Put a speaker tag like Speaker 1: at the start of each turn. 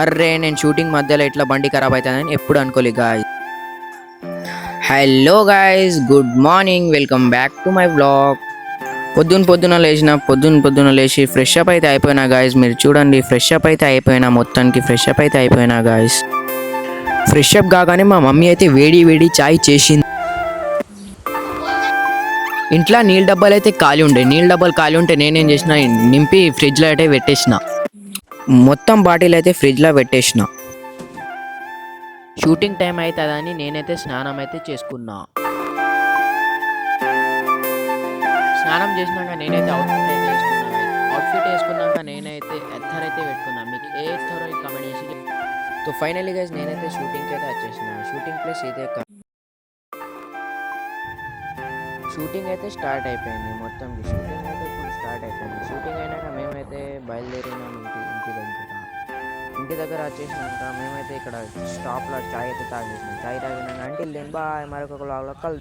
Speaker 1: Array నేను shooting మధ్యలో ఇట్లా బండి ఖరాబ్ అవుతుందని ఎప్పుడు అనుకోలే guys. Hello guys, good morning, welcome back to my vlog. పొద్దున్న లేచి ఫ్రెష్ అప్ అయితే అయిపోయినా గాయస్. మీరు చూడండి, ఫ్రెష్ అప్ అయితే అయిపోయినా, మొత్తానికి ఫ్రెష్ అప్ అయితే అయిపోయినా గాయస్. ఫ్రెష్ అప్ కాగానే మా మమ్మీ అయితే వేడి వేడి చాయ్ చేసింది. ఇంట్లో నీళ్ళ డబ్బాలు అయితే ఖాళీ ఉంటే నేనేం చేసిన, నింపి ఫ్రిడ్జ్లో అయితే పెట్టేసిన. మొత్తం బాటిల్ అయితే ఫ్రిడ్జ్లో పెట్టేసిన. షూటింగ్ టైం అవుతుందని నేనైతే స్నానం అయితే చేసుకున్నా. స్నానం చేసినాక నేనైతే అవుట్ఫిట్ వేసుకున్నాక నేనైతే ఎత్తర్ అయితే పెట్టుకున్నా. మీకు ఏ ఎత్తరో కమెంట్ చేసి. సో ఫైనల్లీ గైస్ నేనైతే షూటింగ్కి అయితే వచ్చేసిన. షూటింగ్ ప్లేస్ ఇదే. షూటింగ్ అయితే స్టార్ట్ అయిపోయింది. మొత్తంకి షూటింగ్ అయితే ఇప్పుడు స్టార్ట్ అయిపోయింది. షూటింగ్ అయినాక మేమైతే బయలుదేరినాం ఇంటి దగ్గర వచ్చేసినాక మేమైతే ఇక్కడ స్టాప్లో చాయ్ అయితే తాగేసినాం. చాయ్ తాగినాక అంటిల్ దెన్ బాయ్, మరొక వ్లాగ్లో కలుద్దాం.